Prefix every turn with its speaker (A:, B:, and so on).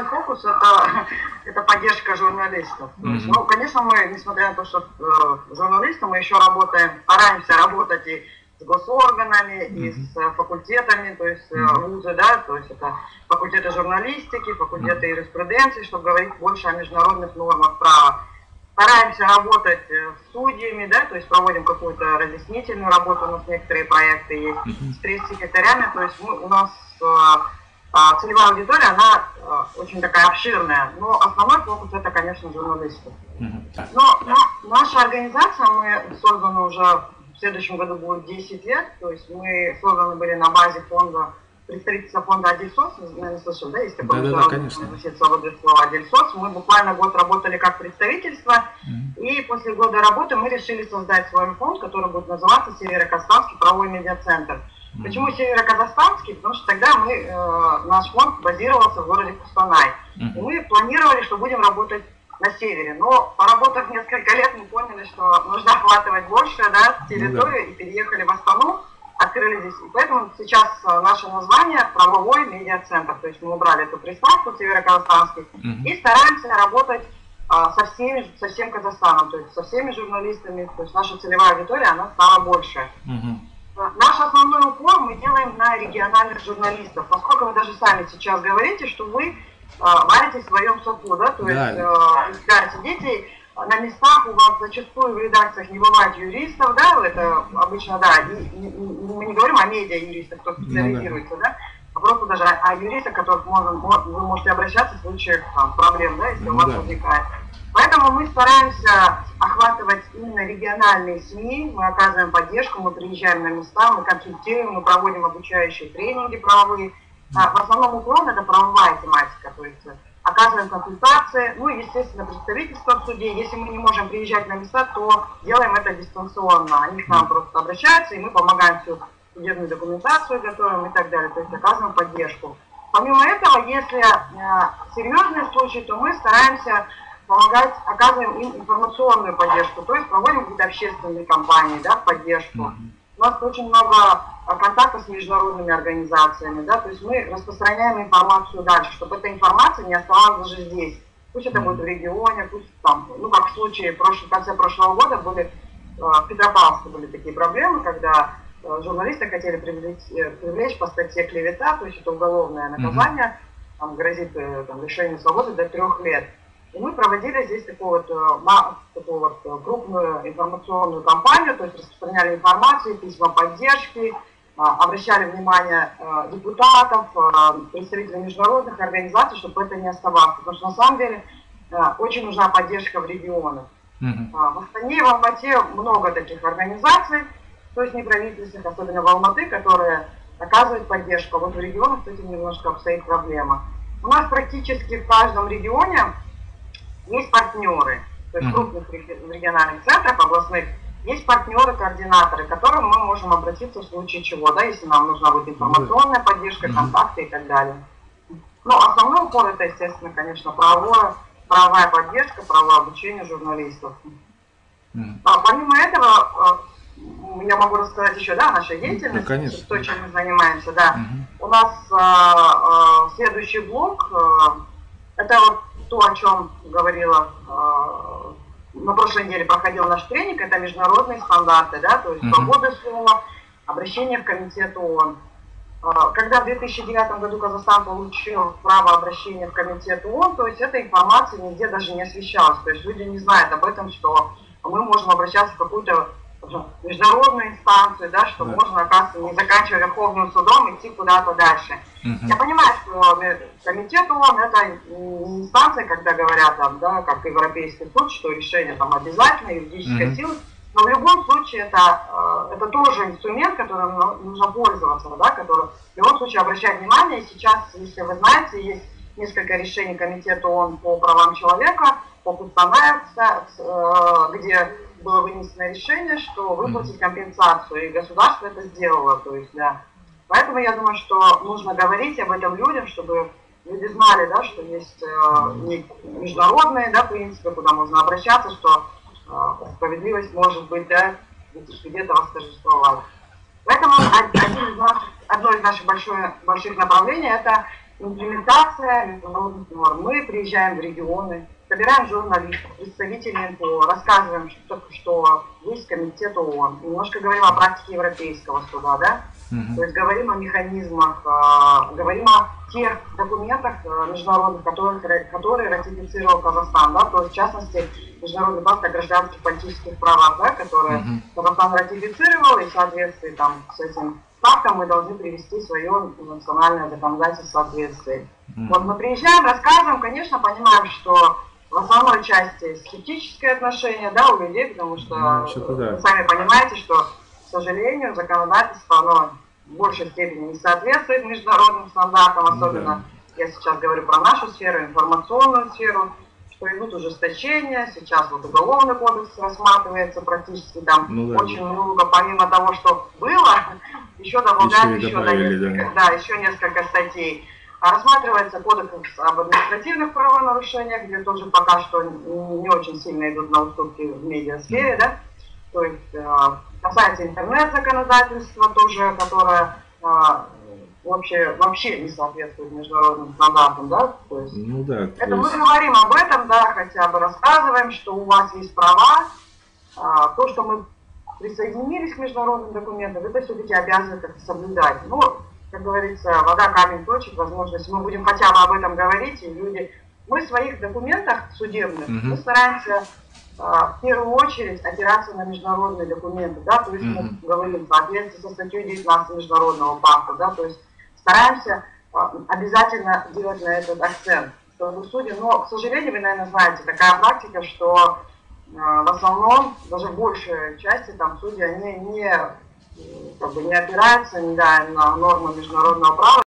A: основной фокус это поддержка журналистов. То есть, ну, конечно, мы, несмотря на то, что журналисты, мы еще работаем, стараемся работать и с госорганами, и с факультетами, то есть вузы, да, то есть это факультеты журналистики, факультеты юриспруденции, чтобы говорить больше о международных нормах права. Стараемся работать с судьями, да, то есть проводим какую-то разъяснительную работу, у нас некоторые проекты есть, с пресс-секретарями, то есть у нас целевая аудитория, она очень такая обширная, но основной фокус это, конечно, журналисты. Но наша организация, мы созданы уже, в следующем году будет 10 лет, то есть мы созданы были на базе фонда, представительства фонда Адельсос, наверное, слышал, да, есть такой международный университет свободы слова Адельсос, мы буквально год работали как представительство, и после года работы мы решили создать свой фонд, который будет называться Северо-Казахстанский правовой медиацентр. Почему Северо-Казахстанский? Потому что тогда наш фонд базировался в городе Кустанай. И мы планировали, что будем работать на севере. Но поработав несколько лет, мы поняли, что нужно охватывать больше, да, территорию, и переехали в Астану, открыли здесь. И поэтому сейчас наше название правовой медиацентр. То есть мы убрали эту приставку Северо-Казахстанский и стараемся работать со всем Казахстаном, то есть со всеми журналистами. То есть наша целевая аудитория, она стала больше. Наш основной упор мы делаем на региональных журналистов, поскольку вы даже сами сейчас говорите, что вы варитесь в своем соку, да, то есть сидите на местах, у вас зачастую в редакциях не бывает юристов, да, это обычно, да, мы не говорим о медиа-юристах, кто специализируется, да, а просто даже о юристах, которых вы можете обращаться в случаях проблем, да, если у вас возникает. Поэтому мы стараемся охватывать именно региональные СМИ, мы оказываем поддержку, мы приезжаем на места, мы консультируем, мы проводим обучающие тренинги правовые. В основном уклон это правовая тематика, то есть оказываем консультации, ну и, естественно, представительство в суде. Если мы не можем приезжать на места, то делаем это дистанционно. Они к нам просто обращаются, и мы помогаем всю судебную документацию готовим и так далее, то есть оказываем поддержку. Помимо этого, если серьезные случаи, то мы стараемся помогать, оказываем им информационную поддержку, то есть проводим какие-то общественные кампании, да, в поддержку. У нас очень много контактов с международными организациями, да, то есть мы распространяем информацию дальше, чтобы эта информация не оставалась даже здесь. Пусть это будет в регионе, пусть там, ну как в случае в конце прошлого года были, в Петропавловске были такие проблемы, когда журналисты хотели привлечь по статье клевета, то есть это уголовное наказание, там грозит лишение свободы до 3 лет. И мы проводили здесь такую крупную информационную кампанию, то есть распространяли информацию, письма поддержки, обращали внимание депутатов, представителей международных организаций, чтобы это не оставалось. Потому что на самом деле очень нужна поддержка в регионах. В Астане и в Алмате много таких организаций, то есть неправительственных, особенно в Алматы, которые оказывают поддержку. А вот в регионах с этим немножко обстоит проблема. У нас практически в каждом регионе есть партнеры, то есть в крупных региональных центрах, областных, есть партнеры, координаторы, к которым мы можем обратиться в случае чего, да, если нам нужна будет информационная поддержка, контакты и так далее. Но основной упор это, естественно, конечно, правовая поддержка, правовое обучение журналистов. Помимо этого, я могу рассказать еще, да, о нашей деятельности, то, чем мы занимаемся, да. У нас следующий блок, это вот то, о чем говорила, на прошлой неделе проходил наш тренинг, это международные стандарты, да, то есть свобода слова, обращение в комитет ООН. Когда в 2009 году Казахстан получил право обращения в комитет ООН, то есть эта информация нигде даже не освещалась, то есть люди не знают об этом, что мы можем обращаться в какую-то международную инстанцию, да, что можно, оказывается, не заканчивая Верховным судом, идти куда-то дальше. Я понимаю, что комитет ООН это не инстанция, когда говорят, там, да, как Европейский суд, что решение там обязательно, юридическая сила, но в любом случае это тоже инструмент, которым нужно пользоваться, да, который в любом случае обращает внимание. Сейчас, если вы знаете, есть несколько решений комитета ООН по правам человека, по Кустанаю, где было вынесено решение, что выплатить компенсацию, и государство это сделало. То есть, да. Поэтому я думаю, что нужно говорить об этом людям, чтобы люди знали, да, что есть международные, да, принципы, куда можно обращаться, что справедливость может быть, да, где-то восторжествовать. Поэтому одно из наших больших направлений это имплементация международных норм. Мы приезжаем в регионы, собираем журналистов, представителей НПО, рассказываем, что есть комитет ООН, немножко говорим о практике Европейского суда, да? То есть говорим о механизмах, говорим о тех документах международных, которые ратифицировал Казахстан, да? То есть в частности Международный пакт о гражданских и политических правах, да, который Казахстан ратифицировал, и в соответствии там, с этим фактом мы должны привести свое национальное законодательство в соответствии. Вот мы приезжаем, рассказываем, конечно, понимаем, что в основной части скептическое отношение, да, у людей, потому что вы сами понимаете, что, к сожалению, законодательство, оно в большей степени не соответствует международным стандартам, особенно я сейчас говорю про нашу сферу, информационную сферу, что идут ужесточения, сейчас вот уголовный кодекс рассматривается практически там очень много, помимо того, что было, еще добавляют еще несколько статей. Рассматривается кодекс об административных правонарушениях, где тоже пока что не очень сильно идут на уступки в медиасфере, да, то есть касается интернет-законодательства тоже, которое вообще не соответствует международным стандартам, да, то есть, это мы говорим об этом, да, хотя бы рассказываем, что у вас есть права, то, что мы присоединились к международным документам, это все-таки обязаны как-то соблюдать. Ну, как говорится, вода камень точит, возможно, если мы будем хотя бы об этом говорить, и люди... Мы в своих документах судебных, мы стараемся в первую очередь опираться на международные документы, да, то есть мы говорим в соответствии со статьей 19 Международного пакта, да, то есть стараемся обязательно делать на этот акцент, чтобы судьи, но, к сожалению, вы, наверное, знаете, такая практика, что в основном, даже в большей части, там судьи, они не опираются на нормы международного права.